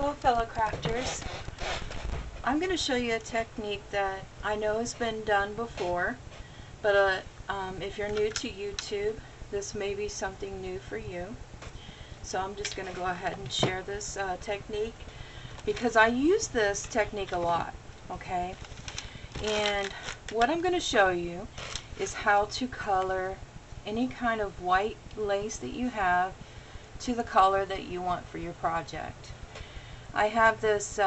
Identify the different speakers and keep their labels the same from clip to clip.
Speaker 1: Hello fellow crafters. I'm going to show you a technique that I know has been done before, but if you're new to YouTube, this may be something new for you. So I'm just going to go ahead and share this technique because I use this technique a lot, okay? And what I'm going to show you is how to color any kind of white lace that you have to the color that you want for your project. I have this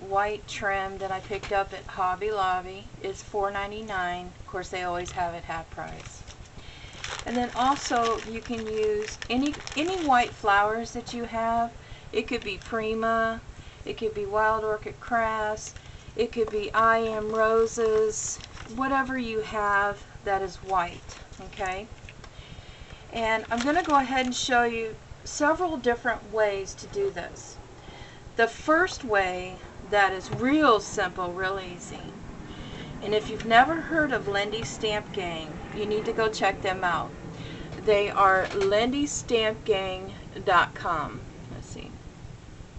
Speaker 1: white trim that I picked up at Hobby Lobby. It's $4.99. Of course, they always have it half price. And then also you can use any white flowers that you have. It could be Prima, it could be Wild Orchid Crafts, it could be I Am Roses, whatever you have that is white, okay? And I'm going to go ahead and show you several different ways to do this. The first way that is real simple, real easy, and if you've never heard of Lindy Stamp Gang, you need to go check them out. They are lindystampgang.com. Let's see.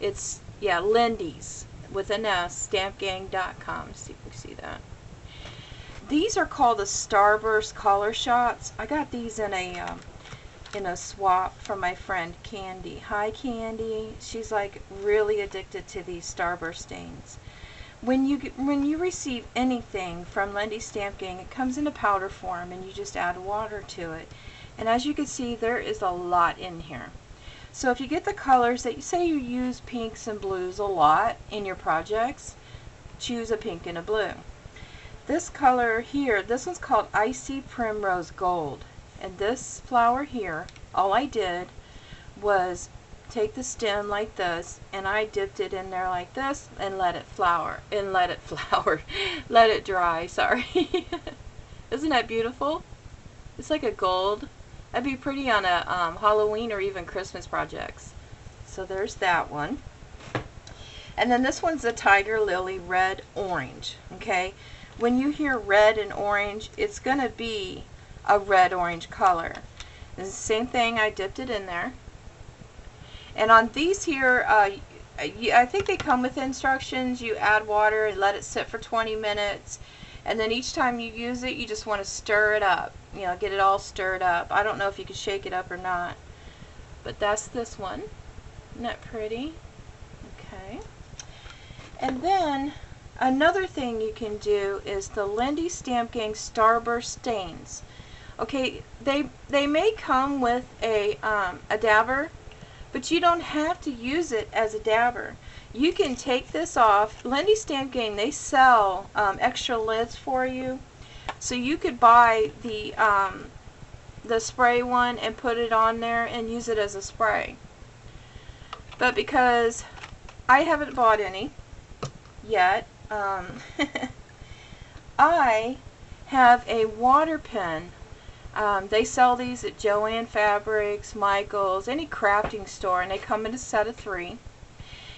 Speaker 1: It's, yeah, Lindy's with an S, stampgang.com. See if you can see that. These are called the Starburst color shots. I got these in a swap from my friend Candy. Hi Candy. She's like really addicted to these Starburst stains. When you receive anything from Lindy Stamp Gang, it comes in a powder form and you just add water to it. And as you can see, there is a lot in here. So if you get the colors that you say you use pinks and blues a lot in your projects, choose a pink and a blue. This color here, this one's called Icy Primrose Gold. And this flower here, all I did was take the stem like this and I dipped it in there like this and let it flower and let it dry, sorry. Isn't that beautiful? It's like a gold. That'd be pretty on a Halloween or even Christmas projects. So there's that one. And then this one's a Tiger Lily Red Orange, okay? When you hear red and orange, it's gonna be a red-orange color. It's the same thing, I dipped it in there. And on these here, I think they come with instructions. You add water and let it sit for 20 minutes. And then each time you use it, you just want to stir it up. You know, get it all stirred up. I don't know if you can shake it up or not. But that's this one. Isn't that pretty? Okay. And then another thing you can do is the Lindy Stamp Gang Starburst stains. Okay, they may come with a dabber, but you don't have to use it as a dabber. You can take this off. Lindy Stamp Gang, they sell extra lids for you, so you could buy the spray one and put it on there and use it as a spray. But because I haven't bought any yet, I have a water pen. They sell these at Joann Fabrics, Michael's, any crafting store, and they come in a set of 3.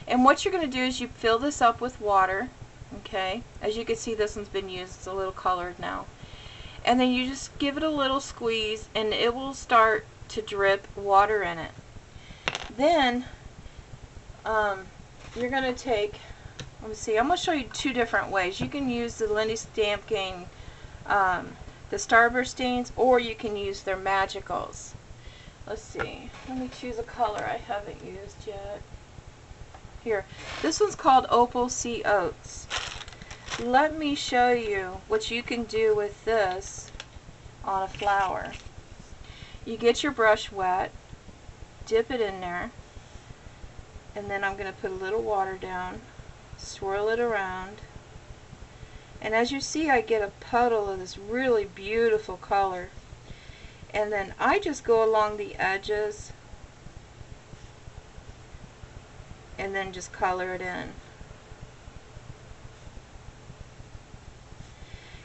Speaker 1: And what you're going to do is you fill this up with water, okay? As you can see, this one's been used. It's a little colored now. And then you just give it a little squeeze, and it will start to drip water in it. Then you're going to take, let me see, I'm going to show you 2 different ways. You can use the Lindy Stamp Gang the Starburst stains, or you can use their magicals. Let's see, let me choose a color I haven't used yet. Here, this one's called Opal Sea Oats. Let me show you what you can do with this on a flower. You get your brush wet, dip it in there, and then I'm going to put a little water down, swirl it around. And as you see, I get a puddle of this really beautiful color. And then I just go along the edges and then just color it in.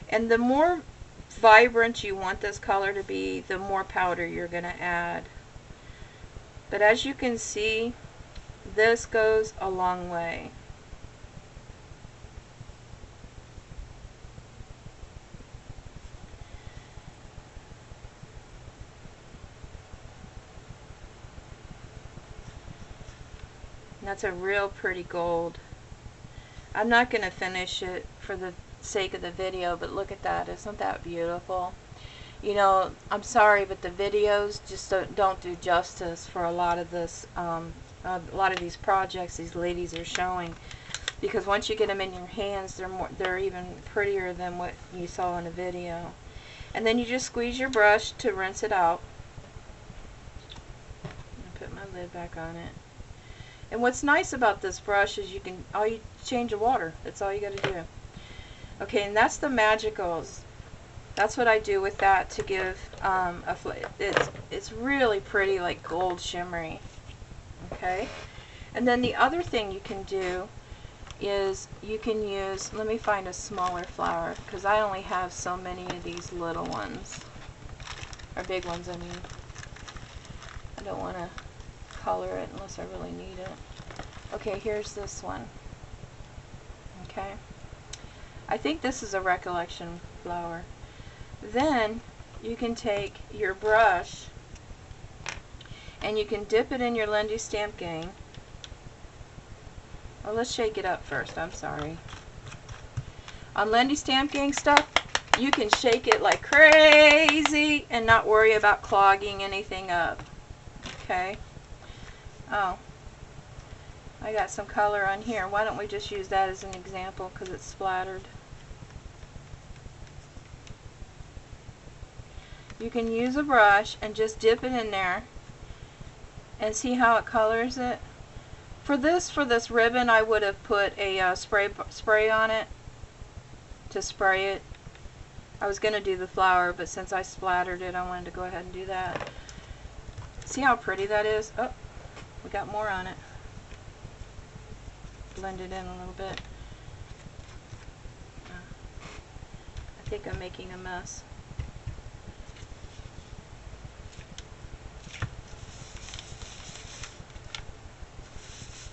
Speaker 1: And the more vibrant you want this color to be, the more powder you're going to add. But as you can see, this goes a long way. That's a real pretty gold. I'm not going to finish it for the sake of the video, but look at that. Isn't that beautiful? You know, I'm sorry, but the videos just don't do justice for a lot of this, a lot of these projects these ladies are showing. Because once you get them in your hands, they're even prettier than what you saw in the video. And then you just squeeze your brush to rinse it out. I'll put my lid back on it. And what's nice about this brush is you change the water. That's all you got to do. Okay, and that's the Magicals. That's what I do with that to give it's really pretty, like gold shimmery. Okay, and then the other thing you can do is you can use, let me find a smaller flower because I only have so many of these little ones, or big ones I mean. I don't want to color it unless I really need it. Okay, here's this one. Okay, I think this is a recollection flower. Then you can take your brush and you can dip it in your Lindy Stamp Gang. Well, let's shake it up first. I'm sorry. On Lindy Stamp Gang stuff, you can shake it like crazy and not worry about clogging anything up. Okay. Oh, I got some color on here. Why don't we just use that as an example because it's splattered. You can use a brush and just dip it in there and see how it colors it. For this ribbon, I would have put a spray on it to spray it. I was going to do the flower, but since I splattered it, I wanted to go ahead and do that. See how pretty that is? Oh, we got more on it. Blend it in a little bit. I think I'm making a mess.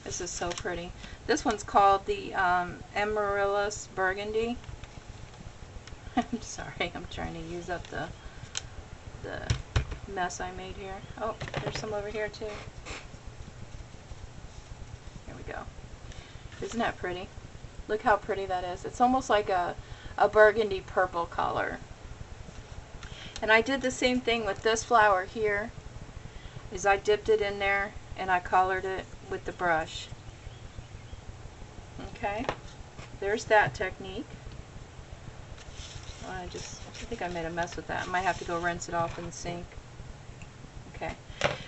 Speaker 1: This is so pretty. This one's called the Amaryllis Burgundy. I'm sorry, I'm trying to use up the mess I made here. Oh, there's some over here too. Here we go. Isn't that pretty? Look how pretty that is. It's almost like a burgundy purple color. And I did the same thing with this flower here. Is I dipped it in there and I colored it with the brush. Okay, there's that technique. I think I made a mess with that. I might have to go rinse it off in the sink. Okay,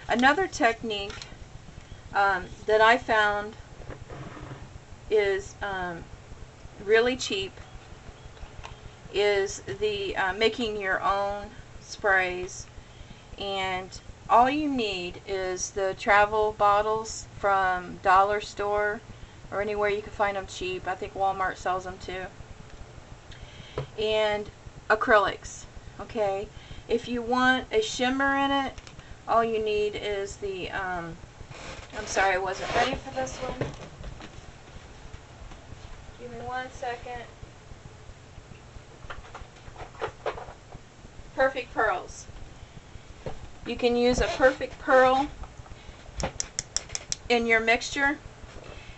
Speaker 1: another technique that I found is really cheap is the making your own sprays, and all you need is the travel bottles from dollar store or anywhere you can find them cheap. I think Walmart sells them too. And acrylics. Okay, if you want a shimmer in it, all you need is the I'm sorry, I wasn't ready for this one. Give me 1 second. Perfect Pearls. You can use a Perfect Pearl in your mixture,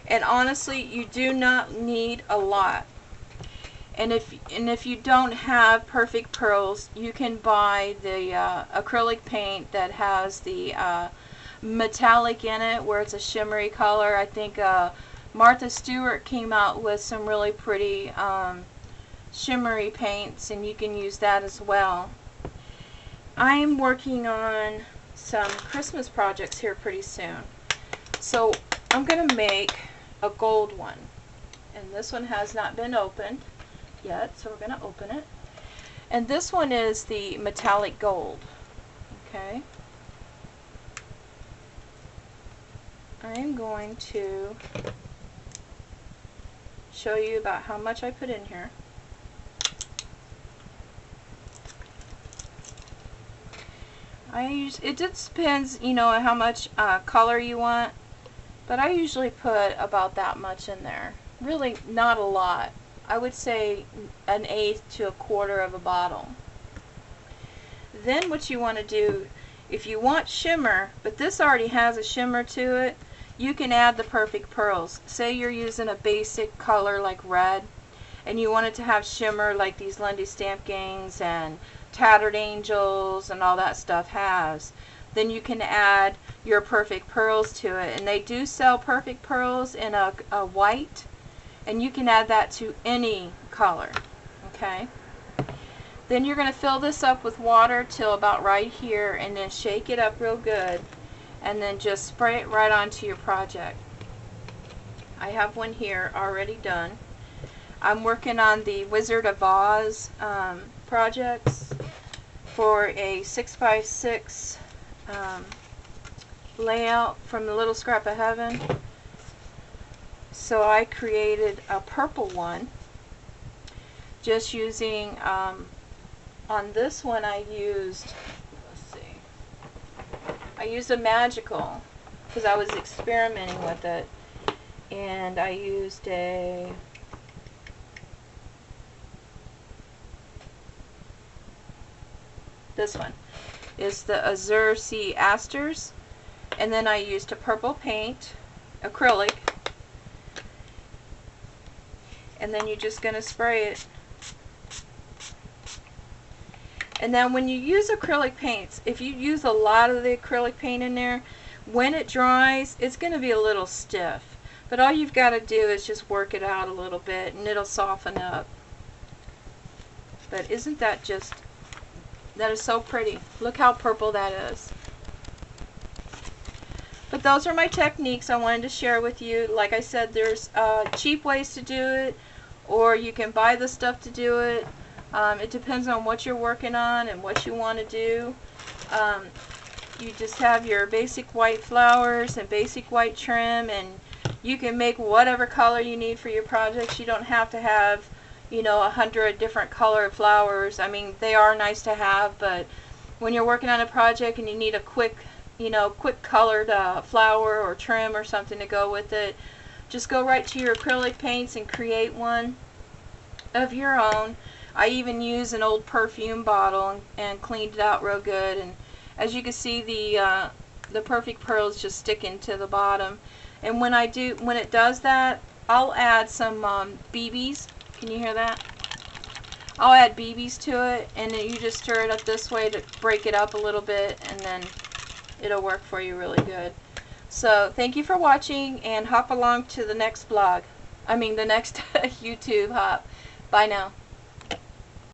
Speaker 1: and honestly, you do not need a lot. And if you don't have Perfect Pearls, you can buy the acrylic paint that has the metallic in it, where it's a shimmery color. I think Martha Stewart came out with some really pretty shimmery paints, and you can use that as well. I'm working on some Christmas projects here pretty soon. So I'm going to make a gold one. And this one has not been opened yet, so we're going to open it. And this one is the metallic gold. Okay. I'm going to show you about how much I put in here. It just depends, you know, how much color you want, but I usually put about that much in there. Really not a lot. I would say 1/8 to 1/4 of a bottle. Then what you want to do, if you want shimmer, but this already has a shimmer to it, you can add the perfect pearls. Say you're using a basic color like red, and you want it to have shimmer like these Lindy stamp gangs and tattered angels and all that stuff has. Then you can add your perfect pearls to it. And they do sell perfect pearls in a white, and you can add that to any color. Okay? Then you're going to fill this up with water till about right here, and then shake it up real good, and then just spray it right onto your project. I have one here already done. I'm working on the Wizard of Oz projects for a 6x6 layout from the Little Scrap of Heaven. So I created a purple one just using, on this one I used, let's see, I used a magical because I was experimenting with it, and I used a this one is the Azure Sea Asters, and then I used a purple paint, acrylic, and then you're just going to spray it. And then when you use acrylic paints, if you use a lot of the acrylic paint in there, when it dries, it's going to be a little stiff. But all you've got to do is just work it out a little bit, and it'll soften up. But isn't that just, that is so pretty. Look how purple that is. But those are my techniques I wanted to share with you. Like I said, there's cheap ways to do it, or you can buy the stuff to do it. It depends on what you're working on and what you want to do. You just have your basic white flowers and basic white trim, and you can make whatever color you need for your projects. You don't have to have, you know, 100 different colored flowers. I mean, they are nice to have, but when you're working on a project and you need a quick, you know, quick colored flower or trim or something to go with it, just go right to your acrylic paints and create one of your own. I even used an old perfume bottle and cleaned it out real good, and as you can see, the perfect pearls just sticking to the bottom. And when it does that, I'll add some BBs. Can you hear that? I'll add BBs to it, and then you just stir it up this way to break it up a little bit, and then it'll work for you really good. So thank you for watching, and hop along to the next vlog. I mean the next YouTube hop. Bye now.